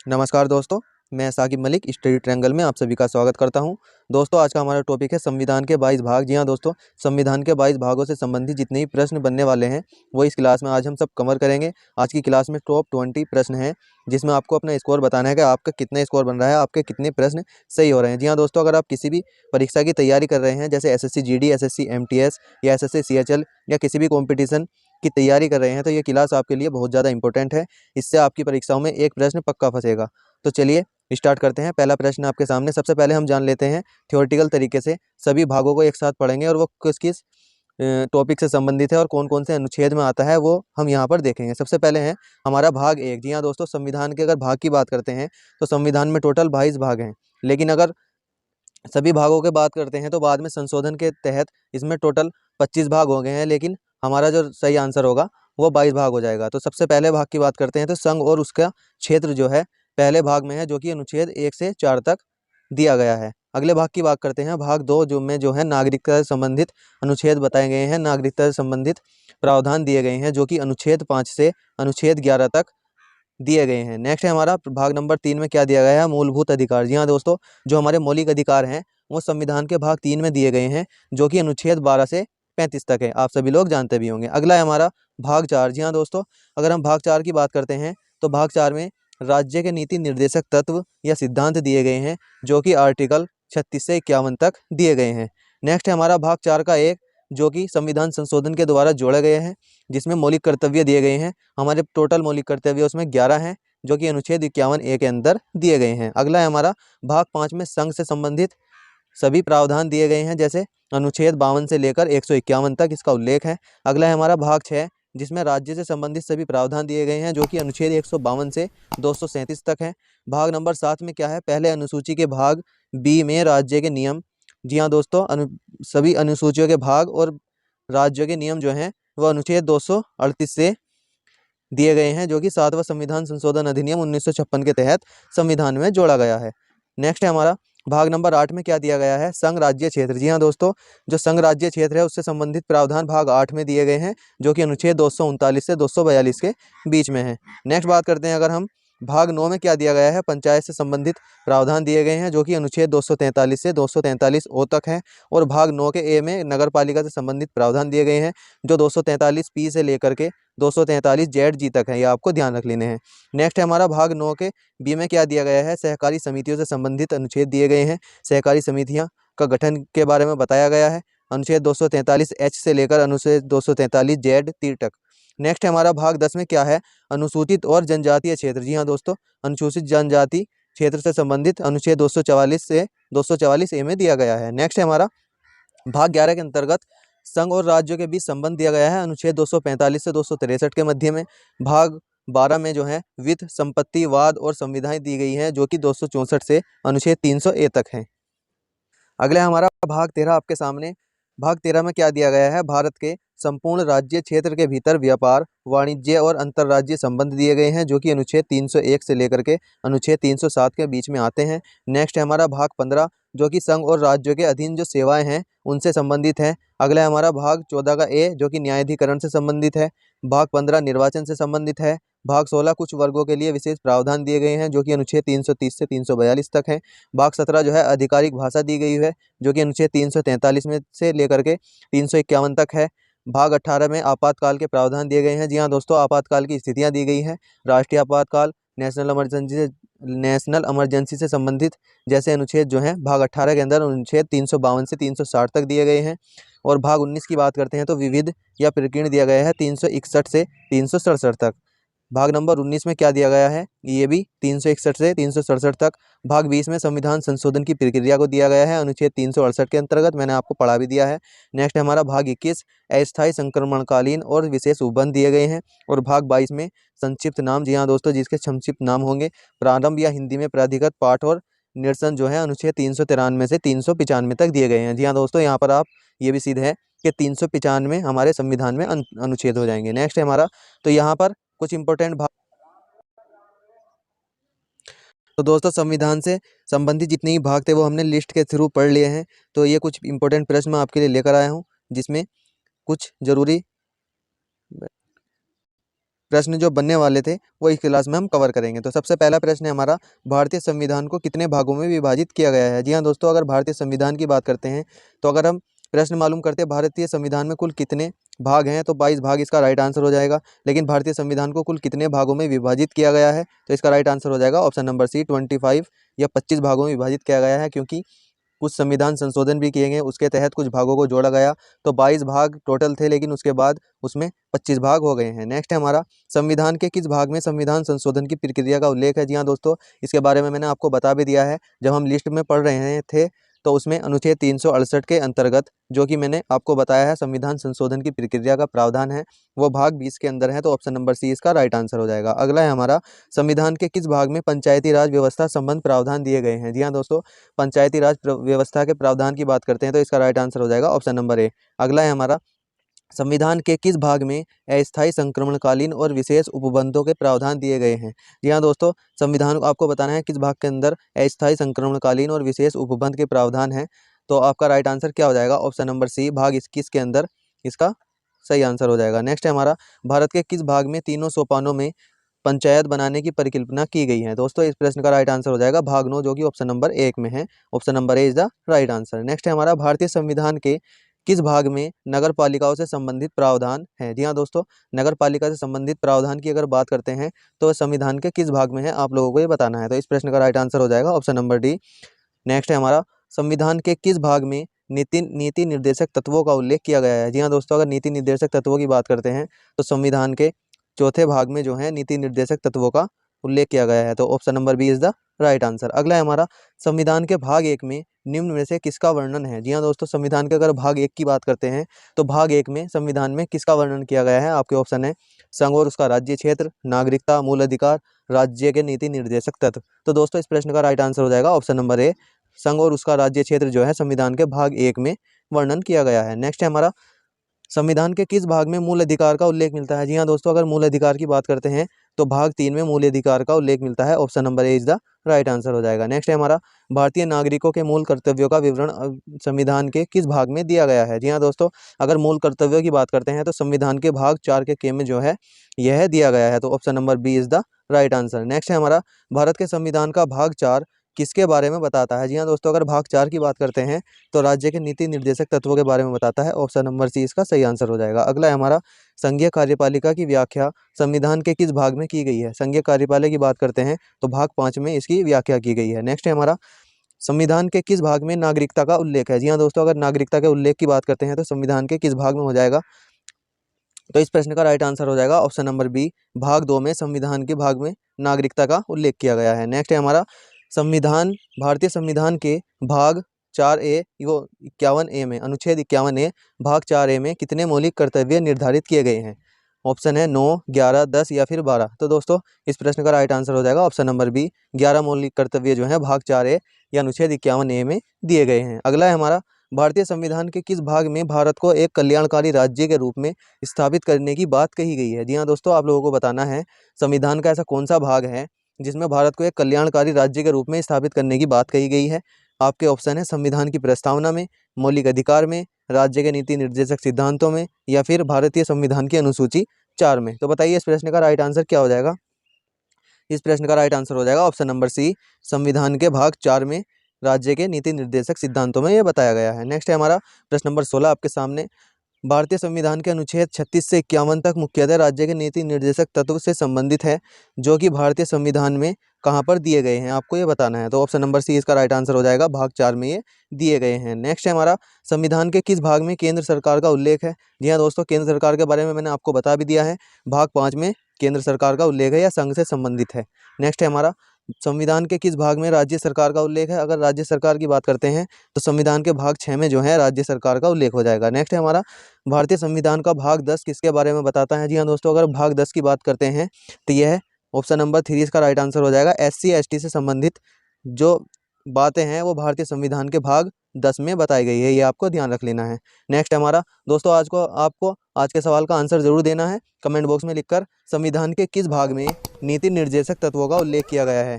नमस्कार दोस्तों, मैं साकिब मलिक स्टडी ट्रायंगल में आप सभी का स्वागत करता हूं। दोस्तों, आज का हमारा टॉपिक है संविधान के 22 भाग। जी हां दोस्तों, संविधान के 22 भागों से संबंधित जितने भी प्रश्न बनने वाले हैं वो इस क्लास में आज हम सब कवर करेंगे। आज की क्लास में टॉप 20 प्रश्न हैं जिसमें आपको अपना स्कोर बताना है कि आपका कितना स्कोर बन रहा है, आपके कितने प्रश्न सही हो रहे हैं। जी हाँ दोस्तों, अगर आप किसी भी परीक्षा की तैयारी कर रहे हैं जैसे एसएससी जीडी, एसएससी एमटीएस या एसएससी सीएचएल या किसी भी कॉम्पिटिशन की तैयारी कर रहे हैं तो ये क्लास आपके लिए बहुत ज़्यादा इंपॉर्टेंट है। इससे आपकी परीक्षाओं में एक प्रश्न पक्का फंसेगा। तो चलिए स्टार्ट करते हैं। पहला प्रश्न आपके सामने। सबसे पहले हम जान लेते हैं थ्योरेटिकल तरीके से सभी भागों को एक साथ पढ़ेंगे और वो किस किस टॉपिक से संबंधित है और कौन कौन से अनुच्छेद में आता है वो हम यहाँ पर देखेंगे। सबसे पहले है हमारा भाग 1। जी हाँ दोस्तों, संविधान के अगर भाग की बात करते हैं तो संविधान में टोटल 22 भाग हैं, लेकिन अगर सभी भागों की बात करते हैं तो बाद में संशोधन के तहत इसमें टोटल 25 भाग हो गए हैं, लेकिन हमारा जो सही आंसर होगा वो 22 भाग हो जाएगा। तो सबसे पहले भाग की बात करते हैं तो संघ और उसका क्षेत्र जो है पहले भाग में है, जो कि अनुच्छेद 1 से 4 तक दिया गया है। अगले भाग की बात करते हैं भाग 2 जो है नागरिकता से संबंधित अनुच्छेद बताए गए हैं, नागरिकता से संबंधित प्रावधान दिए गए हैं जो कि अनुच्छेद 5 से अनुच्छेद 11 तक दिए गए हैं। नेक्स्ट है हमारा भाग नंबर 3 में क्या दिया गया है, मूलभूत अधिकार। जी हाँ दोस्तों, जो हमारे मौलिक अधिकार हैं वो संविधान के भाग 3 में दिए गए हैं जो कि अनुच्छेद 12 से 35 तक है। आप सभी लोग जानते भी होंगे। अगला है हमारा भाग 4। जी हाँ दोस्तों, अगर हम भाग 4 की बात करते हैं तो भाग 4 में राज्य के नीति निर्देशक तत्व या सिद्धांत दिए गए हैं जो कि आर्टिकल 36 से 51 तक दिए गए हैं। नेक्स्ट है हमारा भाग 4 का 1 जो कि संविधान संशोधन के द्वारा जोड़े गए हैं, जिसमें मौलिक कर्तव्य दिए गए हैं। हमारे टोटल मौलिक कर्तव्य उसमें 11 हैं जो कि अनुच्छेद 51A के अंदर दिए गए हैं। अगला है हमारा भाग 5 में संघ से संबंधित सभी प्रावधान दिए गए हैं, जैसे अनुच्छेद 52 से लेकर 151 तक इसका उल्लेख है। अगला है हमारा भाग 6 जिसमें राज्य से संबंधित सभी प्रावधान दिए गए हैं जो कि अनुच्छेद 152 से 237 तक है। भाग नंबर 7 में क्या है, पहले अनुसूची के भाग बी में राज्य के नियम। जी हाँ दोस्तों, सभी अनुसूचियों के भाग और राज्यों के नियम जो हैं वह अनुच्छेद 238 से दिए गए हैं जो कि 7वां संविधान संशोधन अधिनियम 1956 के तहत संविधान में जोड़ा गया है। नेक्स्ट है हमारा भाग नंबर 8 में क्या दिया गया है, संघ राज्य क्षेत्र। जी हाँ दोस्तों, जो संघ राज्य क्षेत्र है उससे संबंधित प्रावधान भाग 8 में दिए गए हैं जो कि अनुच्छेद 239 से 242 के बीच में है। नेक्स्ट बात करते हैं अगर हम भाग 9 में क्या दिया गया है, पंचायत से संबंधित प्रावधान दिए गए हैं जो कि अनुच्छेद 243 से 243 तक है। और भाग 9 के ए में नगर पालिका से संबंधित प्रावधान दिए गए हैं जो 243 से लेकर के 243 तक है, ये आपको ध्यान रख लेने हैं। नेक्स्ट है हमारा भाग 9 के बी में क्या दिया गया है, सहकारी समितियों से संबंधित अनुच्छेद दिए गए हैं। सहकारी समितियां का गठन के बारे में बताया गया है, अनुच्छेद 243H से लेकर अनुच्छेद 243Z तक। नेक्स्ट है हमारा भाग 10 में क्या है, अनुसूचित और जनजातीय क्षेत्र। जी हाँ दोस्तों, अनुसूचित जनजाति क्षेत्र से संबंधित अनुच्छेद 244 से 244A में दिया गया है। नेक्स्ट है हमारा भाग 11 के अंतर्गत संघ और राज्यों के बीच संबंध दिया गया है, अनुच्छेद 245 से 263 के मध्य में। भाग 12 में जो है वित्त, संपत्ति, वाद और संविधाएं दी गई हैं जो कि 264 से अनुच्छेद 300A तक है। अगला हमारा भाग 13 आपके सामने। भाग 13 में क्या दिया गया है, भारत के संपूर्ण राज्य क्षेत्र के भीतर व्यापार, वाणिज्य और अंतर्राज्यीय संबंध दिए गए हैं जो कि अनुच्छेद 301 से लेकर के अनुच्छेद 307 के बीच में आते हैं। नेक्स्ट है हमारा भाग 15 जो कि संघ और राज्यों के अधीन जो सेवाएं हैं उनसे संबंधित है। अगला है हमारा भाग 14 का ए जो कि न्यायाधिकरण से संबंधित है। भाग 15 निर्वाचन से संबंधित है। भाग 16 कुछ वर्गों के लिए विशेष प्रावधान दिए गए हैं जो कि अनुच्छेद 330 से 342 तक है। भाग 17 जो है आधिकारिक भाषा दी गई है जो कि अनुच्छेद 343 में से लेकर के 351 तक है। भाग 18 में आपातकाल के प्रावधान दिए गए हैं। जी हाँ दोस्तों, आपातकाल की स्थितियां दी गई हैं, राष्ट्रीय आपातकाल, नेशनल इमरजेंसी से संबंधित जैसे अनुच्छेद जो हैं भाग 18 के अंदर अनुच्छेद 352 से 360 तक दिए गए हैं। और भाग 19 की बात करते हैं तो विविध या प्रकीर्ण दिया गया है 361 से 367 तक। भाग नंबर 19 में क्या दिया गया है, ये भी 361 से 367 तक। भाग 20 में संविधान संशोधन की प्रक्रिया को दिया गया है, अनुच्छेद 368 के अंतर्गत, मैंने आपको पढ़ा भी दिया है। नेक्स्ट हमारा भाग 21 अस्थायी संक्रमणकालीन और विशेष उपबंध दिए गए हैं। और भाग 22 में संक्षिप्त नाम। जी हाँ दोस्तों, जिसके संक्षिप्त नाम होंगे प्रारंभ या हिंदी में प्राधिकृत पाठ और निरसन जो है अनुच्छेद 393 से 395 तक दिए गए हैं। जी हाँ दोस्तों, यहाँ पर आप ये भी सिद्ध है कि 395 हमारे संविधान में अनुच्छेद हो जाएंगे। नेक्स्ट है हमारा, तो यहाँ पर कुछ इंपॉर्टेंट भाग। तो दोस्तों, संविधान से संबंधित जितने भी भाग थे वो हमने लिस्ट के थ्रू पढ़ लिए हैं। तो ये कुछ इंपॉर्टेंट प्रश्न मैं आपके लिए लेकर आया हूँ जिसमें कुछ जरूरी प्रश्न जो बनने वाले थे वो इस क्लास में हम कवर करेंगे। तो सबसे पहला प्रश्न है हमारा, भारतीय संविधान को कितने भागों में विभाजित किया गया है। जी हाँ दोस्तों, अगर भारतीय संविधान की बात करते हैं तो अगर हम प्रश्न मालूम करते हैं भारतीय संविधान में कुल कितने भाग हैं तो 22 भाग इसका राइट आंसर हो जाएगा। लेकिन भारतीय संविधान को कुल कितने भागों में विभाजित किया गया है तो इसका राइट आंसर हो जाएगा ऑप्शन नंबर सी 25 या 25 भागों में विभाजित किया गया है, क्योंकि कुछ संविधान संशोधन भी किए गए, उसके तहत कुछ भागों को जोड़ा गया। तो 22 भाग टोटल थे, लेकिन उसके बाद उसमें 25 भाग हो गए हैं। नेक्स्ट है हमारा, संविधान के किस भाग में संविधान संशोधन की प्रक्रिया का उल्लेख है। जी हाँ दोस्तों, इसके बारे में मैंने आपको बता भी दिया है जब हम लिस्ट में पढ़ रहे थे। तो उसमें अनुच्छेद 368 के अंतर्गत, जो कि मैंने आपको बताया है संविधान संशोधन की प्रक्रिया का प्रावधान है, वो भाग 20 के अंदर है। तो ऑप्शन नंबर सी इसका राइट आंसर हो जाएगा। अगला है हमारा, संविधान के किस भाग में पंचायती राज व्यवस्था संबंध प्रावधान दिए गए हैं। जी हाँ दोस्तों, पंचायती राज व्यवस्था के प्रावधान की बात करते हैं तो इसका राइट आंसर हो जाएगा ऑप्शन नंबर ए। अगला है हमारा, संविधान के किस भाग में अस्थायी संक्रमणकालीन और विशेष उपबंधों के प्रावधान दिए गए हैं। जी हाँ दोस्तों, संविधान को आपको बताना है किस भाग के अंदर अस्थायी संक्रमणकालीन और विशेष उपबंध के प्रावधान है। तो आपका राइट आंसर क्या हो जाएगा, ऑप्शन नंबर सी भाग 21 के अंदर इसका सही आंसर हो जाएगा। नेक्स्ट है हमारा, भारत के किस भाग में तीनों सोपानों में पंचायत बनाने की परिकल्पना की गई है। दोस्तों इस प्रश्न का राइट आंसर हो जाएगा भाग 9, जो कि ऑप्शन नंबर 1 में है। Option number A is the right answer. Next है हमारा, भारतीय संविधान के किस भाग में नगर पालिकाओं से संबंधित प्रावधान है। जी हाँ दोस्तों, नगर पालिका से संबंधित प्रावधान की अगर बात करते हैं तो संविधान के किस भाग में है, आप लोगों को ये बताना है। तो इस प्रश्न का राइट आंसर हो जाएगा ऑप्शन नंबर डी। नेक्स्ट है हमारा, संविधान के किस भाग में नीति निर्देशक तत्वों का उल्लेख किया गया है। जी हाँ दोस्तों, अगर नीति निर्देशक तत्वों की बात करते हैं तो संविधान के चौथे भाग में जो है नीति निर्देशक तत्वों का उल्लेख किया गया है। तो option number B is the right answer. अगला है हमारा, संविधान के भाग 1 में निम्न में से किसका वर्णन है। जी हाँ दोस्तों, संविधान के अगर भाग 1 की बात करते हैं तो भाग 1 में संविधान में किसका वर्णन किया गया है। आपके ऑप्शन है संघ और उसका राज्य क्षेत्र, नागरिकता, मूल अधिकार, राज्य के नीति निर्देशक तत्व। तो दोस्तों इस प्रश्न का राइट आंसर हो जाएगा ऑप्शन नंबर ए, संघ और उसका राज्य क्षेत्र जो है संविधान के भाग 1 में वर्णन किया गया है। नेक्स्ट है हमारा, संविधान के किस भाग में मूल अधिकार का उल्लेख मिलता है। जी हाँ दोस्तों, अगर मूल अधिकार की बात करते हैं तो भाग 3 में मूल अधिकार का उल्लेख मिलता है। Option number A is the right answer हो जाएगा। नेक्स्ट है हमारा, भारतीय नागरिकों के मूल कर्तव्यों का विवरण संविधान के किस भाग में दिया गया है। जी हाँ दोस्तों, अगर मूल कर्तव्यों की बात करते हैं तो संविधान के भाग 4 के में जो है यह दिया गया है। तो option number B is the right answer. Next है हमारा, भारत के संविधान का भाग 4 किसके बारे में बताता है। जी हाँ दोस्तों, अगर भाग 4 की बात करते हैं तो राज्य के नीति निर्देशक तत्वों के बारे में बताता है। ऑप्शन नंबर सी इसका सही आंसर हो जाएगा। अगला है हमारा, संघीय कार्यपालिका की व्याख्या संविधान के किस भाग में की गई है। संघीय कार्यपालिका की बात करते हैं तो भाग 5 में इसकी व्याख्या की गई है। नेक्स्ट है हमारा, संविधान के किस भाग में नागरिकता का उल्लेख है। जी हाँ दोस्तों, अगर नागरिकता के उल्लेख की बात करते हैं तो संविधान के किस भाग में हो जाएगा। तो इस प्रश्न का राइट आंसर हो जाएगा ऑप्शन नंबर बी, भाग 2 में संविधान के भाग में नागरिकता का उल्लेख किया गया है। नेक्स्ट है हमारा, संविधान भारतीय संविधान के भाग 4A वो 51A में, अनुच्छेद 51A भाग 4A में कितने मौलिक कर्तव्य निर्धारित किए गए हैं। ऑप्शन है 9, 11, 10 या फिर 12। तो दोस्तों इस प्रश्न का राइट आंसर हो जाएगा ऑप्शन नंबर बी, 11 मौलिक कर्तव्य जो है भाग 4A या अनुच्छेद 51A में दिए गए हैं। अगला है हमारा, भारतीय संविधान के किस भाग में भारत को एक कल्याणकारी राज्य के रूप में स्थापित करने की बात कही गई है। जी हाँ दोस्तों, आप लोगों को बताना है संविधान का ऐसा कौन सा भाग है जिसमें भारत को एक कल्याणकारी राज्य के रूप में स्थापित करने की बात कही गई है। आपके ऑप्शन है संविधान की प्रस्तावना में, मौलिक अधिकार में, राज्य के नीति निर्देशक सिद्धांतों में या फिर भारतीय संविधान की अनुसूची 4 में। तो बताइए इस प्रश्न का राइट आंसर क्या हो जाएगा। इस प्रश्न का राइट आंसर हो जाएगा ऑप्शन नंबर सी, संविधान के भाग 4 में राज्य के नीति निर्देशक सिद्धांतों में यह बताया गया है। नेक्स्ट है हमारा प्रश्न नंबर 16 आपके सामने, भारतीय संविधान के अनुच्छेद 36 से 51 तक मुख्यतः राज्य के नीति निर्देशक तत्व से संबंधित है, जो कि भारतीय संविधान में कहाँ पर दिए गए हैं, आपको ये बताना है। तो ऑप्शन नंबर सी इसका राइट आंसर हो जाएगा, भाग 4 में ये दिए गए हैं। नेक्स्ट है हमारा, संविधान के किस भाग में केंद्र सरकार का उल्लेख है। जी हाँ दोस्तों, केंद्र सरकार के बारे में मैंने आपको बता भी दिया है, भाग 5 में केंद्र सरकार का उल्लेख है या संघ से संबंधित है। नेक्स्ट है हमारा, संविधान के किस भाग में राज्य सरकार का उल्लेख है। अगर राज्य सरकार की बात करते हैं तो संविधान के भाग 6 में जो है राज्य सरकार का उल्लेख हो जाएगा। नेक्स्ट है हमारा, भारतीय संविधान का भाग 10 किसके बारे में बताता है। जी हाँ दोस्तों, अगर भाग 10 की बात करते हैं तो यह ऑप्शन नंबर 3 इसका राइट आंसर हो जाएगा। SC ST से संबंधित जो बातें हैं वो भारतीय संविधान के भाग 10 में बताई गई है, ये आपको ध्यान रख लेना है। नेक्स्ट हमारा दोस्तों, आपको आज के सवाल का आंसर जरूर देना है कमेंट बॉक्स में लिखकर, संविधान के किस भाग में नीति निर्देशक तत्वों का उल्लेख किया गया है।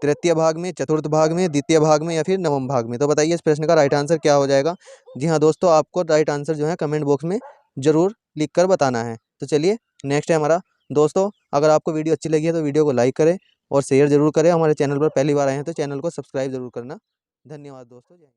तृतीय भाग में, चतुर्थ भाग में, द्वितीय भाग में या फिर नवम भाग में। तो बताइए इस प्रश्न का राइट आंसर क्या हो जाएगा। जी हाँ दोस्तों, आपको राइट आंसर जो है कमेंट बॉक्स में जरूर लिख कर बताना है। तो चलिए नेक्स्ट है हमारा, दोस्तों अगर आपको वीडियो अच्छी लगी है तो वीडियो को लाइक करें और शेयर ज़रूर करें। हमारे चैनल पर पहली बार आए हैं तो चैनल को सब्सक्राइब ज़रूर करना। धन्यवाद दोस्तों।